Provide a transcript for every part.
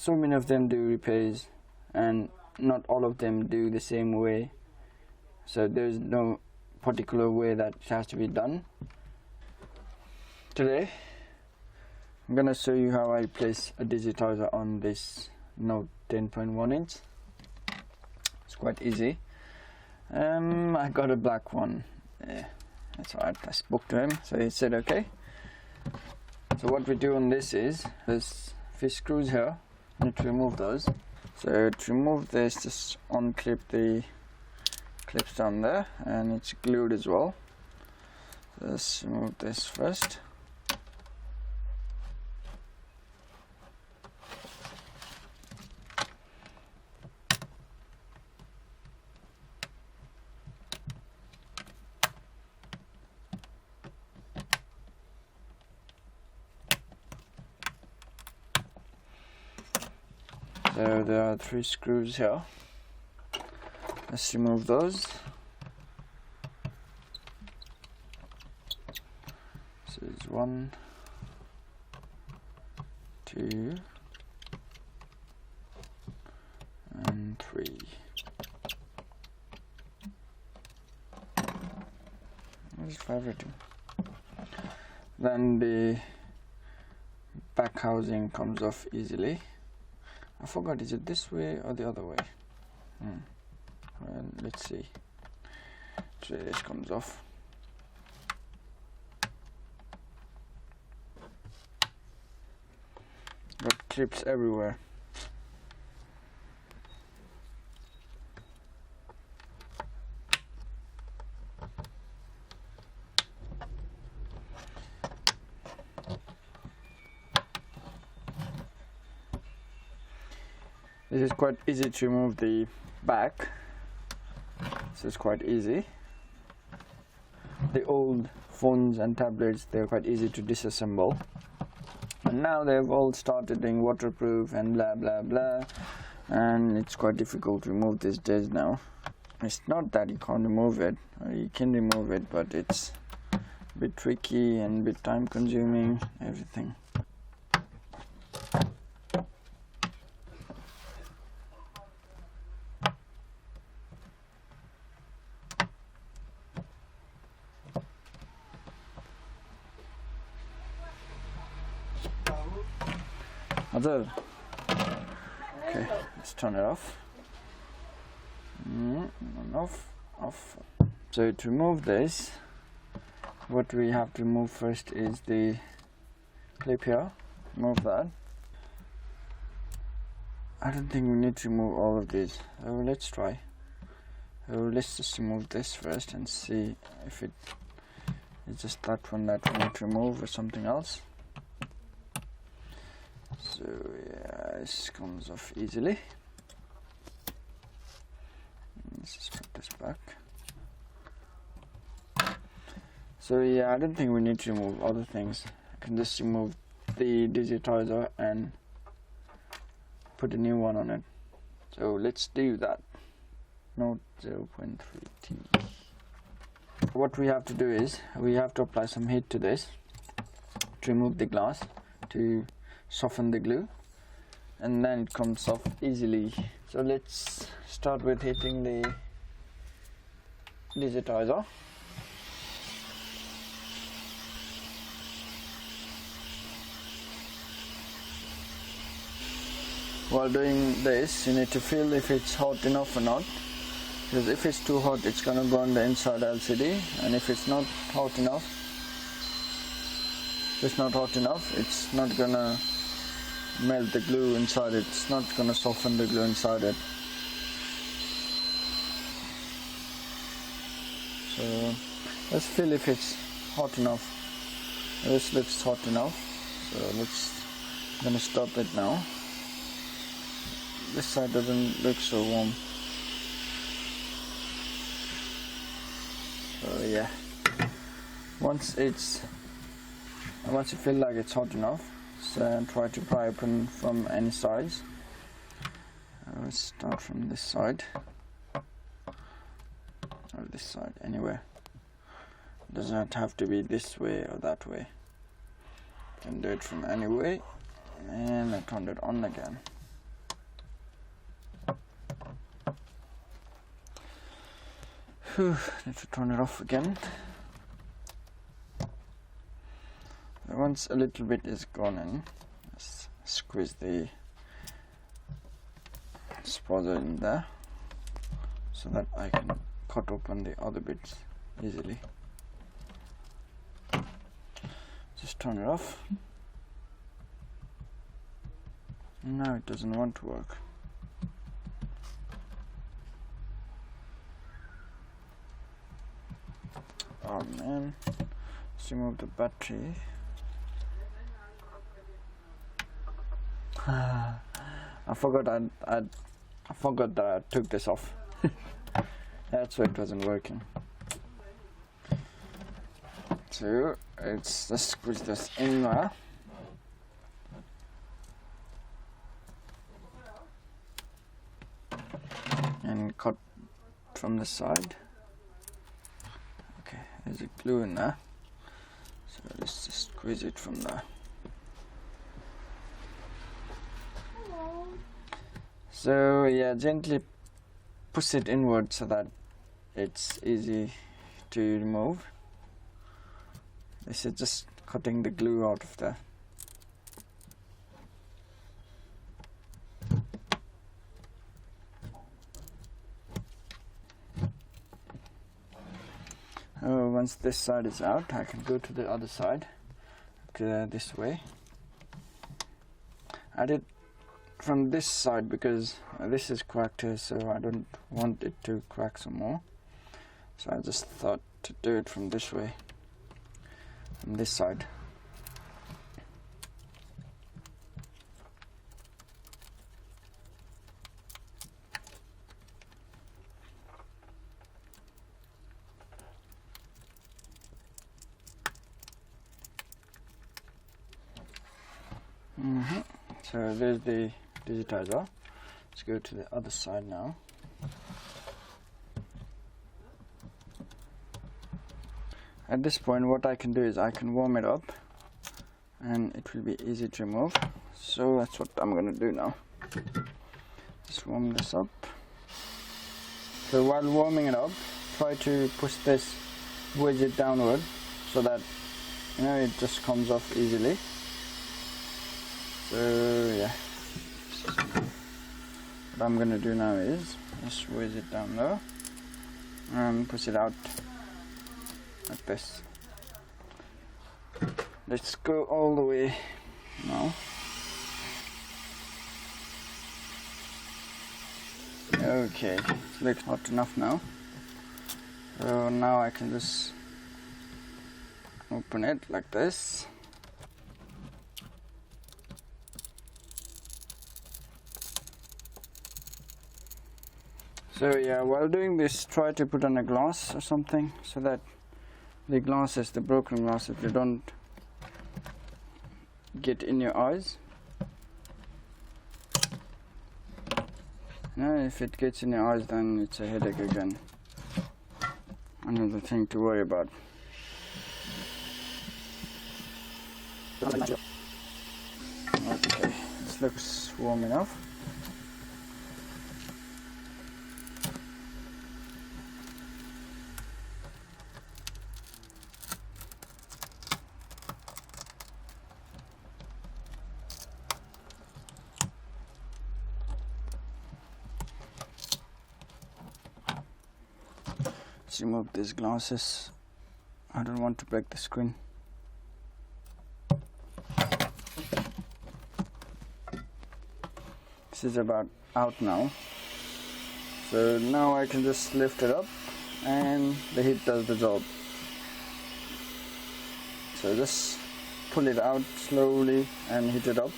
so many of them do repairs, and not all of them do the same way, so there's no particular way that it has to be done. Today I'm gonna show you how I place a digitizer on this Note 10.1 inch. It's quite easy. I got a black one. Yeah, that's alright. I spoke to him, so he said okay. So what we do on this is, there's fish screws here. I need to remove those. So to remove this, just unclip the clips down there, and it's glued as well. So let's remove this first. So there are 3 screws here. Let's remove those. So it's 1, 2, and 3. Where's the everything? Then the back housing comes off easily. I forgot, is it this way or the other way? Well, let's see. So this comes off. Got clips everywhere. This is quite easy to remove the back, so it's quite easy. The old phones and tablets, they're quite easy to disassemble, and now they've all started being waterproof and blah blah blah, and it's quite difficult to remove these days now. It's not that you can't remove it, or you can remove it, but it's a bit tricky and a bit time consuming, everything. Okay, let's turn it off. Off. So to remove this, what we have to remove first is the clip here. Remove that. I don't think we need to remove all of these. Let's try. Let's just remove this first and see if it is just that one that we need to remove or something else. So yeah, this comes off easily. Let's just put this back. So yeah, I don't think we need to remove other things. I can just remove the digitizer and put a new one on it. So let's do that. Note 0.3T. What we have to do is, we have to apply some heat to this to remove the glass, to soften the glue, and then it comes off easily. So let's start with heating the digitizer. While doing this, you need to feel if it's hot enough or not, because if it's too hot, it's gonna burn the inside LCD, and if it's not hot enough, it's not gonna melt the glue inside it. It's not gonna soften the glue inside it. So let's feel if it's hot enough. This looks hot enough, so I'm gonna stop it now. This side doesn't look so warm. So yeah, once you feel like it's hot enough, so try to pry open from any sides. Let's start from this side, or this side, anywhere. It doesn't have to be this way or that way. You can do it from any way. And I turned it on again. Need to turn it off again. Once a little bit is gone in, just squeeze the spoiler in there so that I can cut open the other bits easily. Just turn it off. Now it doesn't want to work. Oh man, let's remove the battery. I forgot that I took this off. That's why it wasn't working. So let's squeeze this in there. And cut from the side. Okay, there's a glue in there. So let's just squeeze it from there. So yeah, gently push it inward so that it's easy to remove. This is just cutting the glue out of there. Once this side is out, I can go to the other side, this way. I did from this side because this is cracked here, so I don't want it to crack some more. So I just thought to do it from this way, from this side. So there's the digitizer. Let's go to the other side now. At this point, what I can do is I can warm it up and it will be easy to remove. So that's what I'm going to do now. Just warm this up. So while warming it up, try to push this widget downward so that it just comes off easily. So yeah, what I'm going to do now is just squeeze it down low and push it out like this. Let's go all the way now. Okay, it looks hot enough now. So now I can just open it like this. So yeah, while doing this, try to put on a glass or something so that the glasses, the broken glasses, they don't get in your eyes. Now, if it gets in your eyes, then it's a headache again. Another thing to worry about. Okay, this looks warm enough. Let's remove these glasses. I don't want to break the screen. This is about out now. So now I can just lift it up and the heat does the job. So just pull it out slowly and heat it up.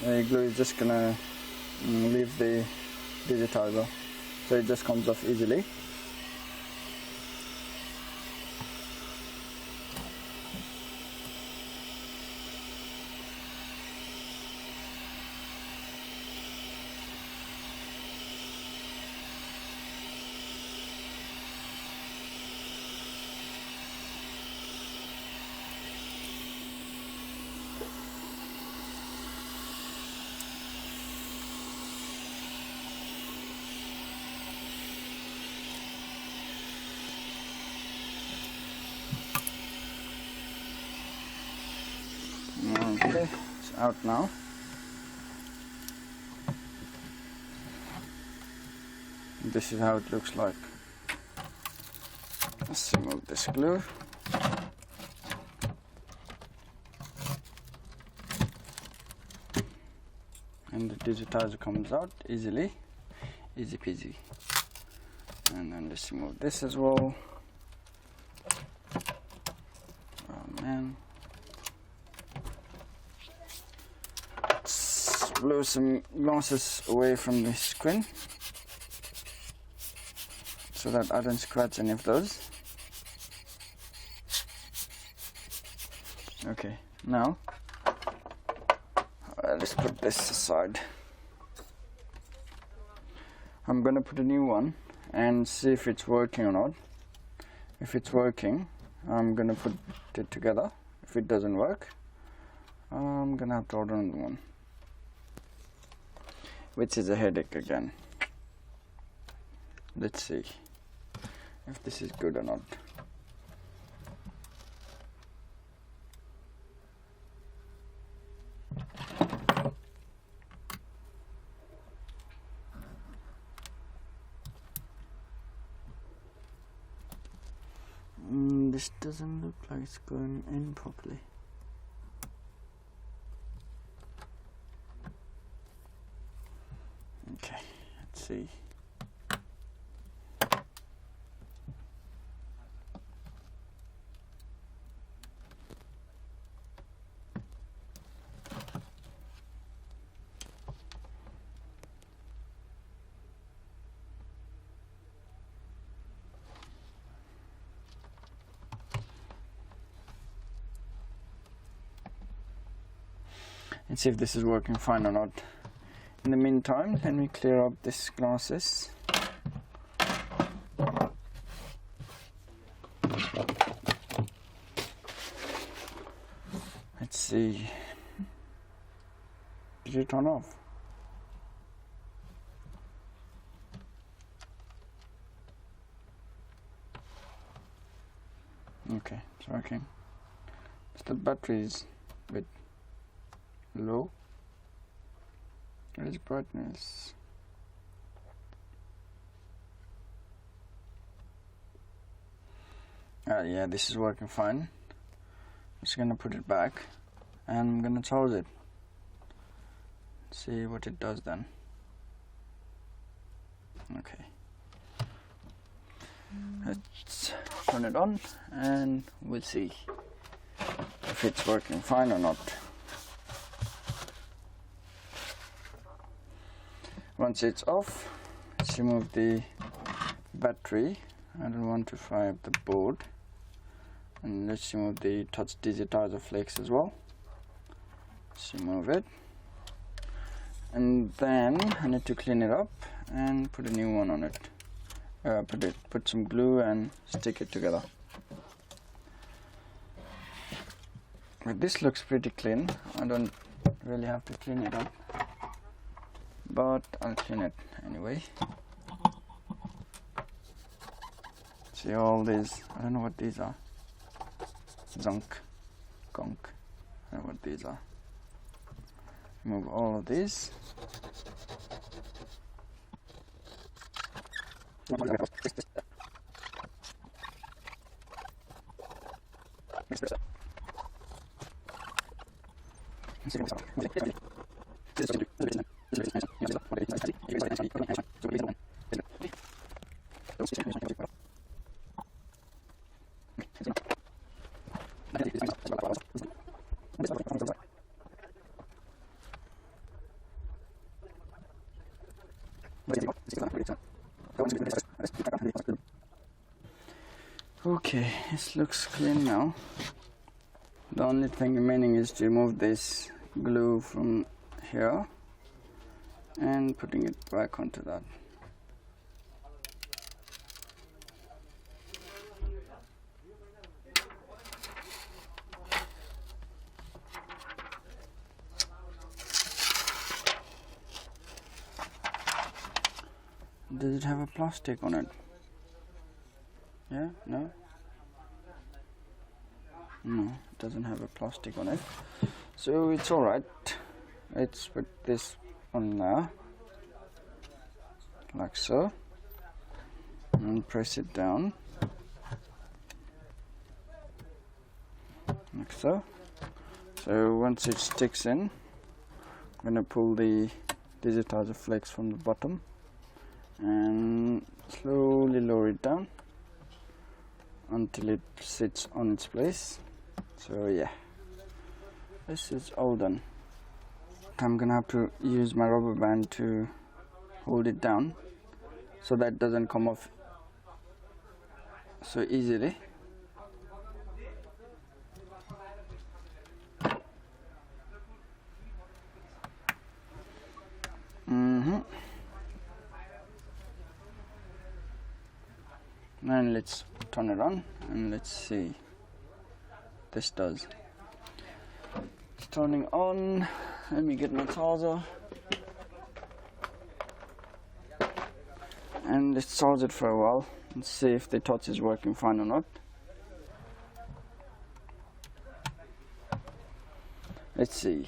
The glue is just gonna leave the digitizer, so it just comes off easily. out now. This is how it looks like. Let's remove this glue. And the digitizer comes out easily, easy peasy. And then let's remove this as well. Oh man. Let's blow some glasses away from the screen so that I don't scratch any of those. Okay, now let's put this aside. I'm gonna put a new one and see if it's working or not. If it's working, I'm gonna put it together. If it doesn't work, I'm gonna have to order another one, which is a headache again. Let's see if this is good or not. This doesn't look like it's going in properly. Okay, let's see. Let's see if this is working fine or not. In the meantime, let me clear up these glasses. Let's see. Did you turn off? Okay, it's working. The battery is a bit low. What is brightness? Yeah, this is working fine. I'm just gonna put it back and I'm gonna charge it. See what it does then. Okay. Let's turn it on and we'll see if it's working fine or not. Once it's off, let's remove the battery. I don't want to fry up the board. And let's remove the touch digitizer flakes as well. Let's remove it. And then I need to clean it up and put a new one on it. Put some glue and stick it together. But this looks pretty clean. I don't really have to clean it up, but I'll clean it anyway. See all these, I don't know what these are. Zunk, gunk, I don't know what these are. Remove all of these. Okay, this looks clean now. The only thing remaining is to remove this glue from here and putting it back onto that. Does it have a plastic on it? Yeah? No? No, it doesn't have a plastic on it. So it's alright. let's put this on now, like so, and press it down, like so. So once it sticks in, I'm going to pull the digitizer flex from the bottom and slowly lower it down until it sits on its place. So yeah, this is all done. I'm gonna have to use my rubber band to hold it down so that it doesn't come off so easily. And let's turn it on and let's see this does. It's turning on. Let me get my charger and let's charge it for a while and see if the torch is working fine or not. Let's see.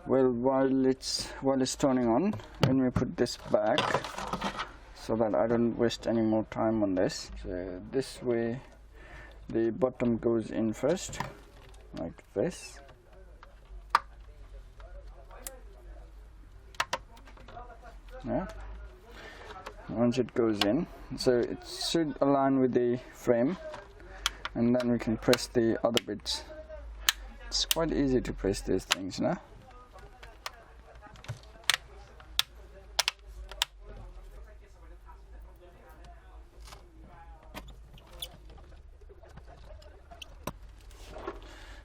Well, while it's turning on, let me put this back so that I don't waste any more time on this. So this way the bottom goes in first, like this. Yeah. Once it goes in, so it should align with the frame, and then we can press the other bits. It's quite easy to press these things now.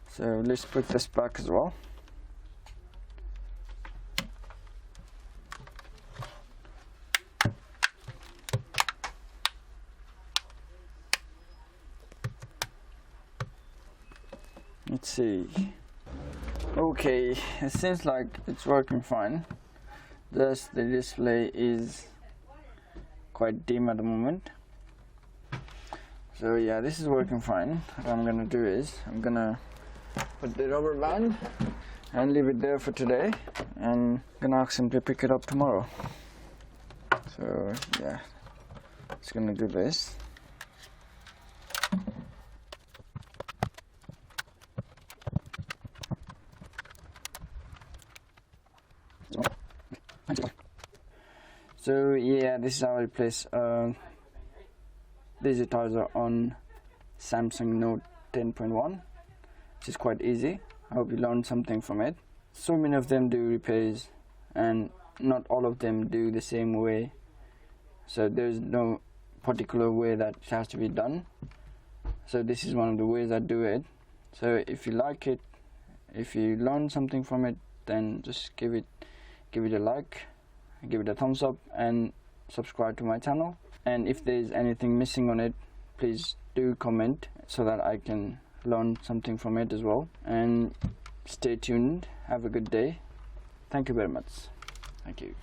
So let's put this back as well. Let's see. Okay, it seems like it's working fine. Just the display is quite dim at the moment. So yeah, this is working fine. What I'm gonna do is I'm gonna put the rubber band and leave it there for today, and I'm gonna ask him to pick it up tomorrow. So yeah, just gonna do this. So yeah, this is how I place a digitizer on Samsung Note 10.1. Which is quite easy. I hope you learned something from it. So many of them do repairs, and not all of them do the same way. So there's no particular way that it has to be done. So this is one of the ways I do it. So if you like it, if you learn something from it, then just give it a like, give it a thumbs up, and subscribe to my channel. And if there's anything missing on it, please do comment so that I can learn something from it as well. And stay tuned. Have a good day. Thank you very much. Thank you.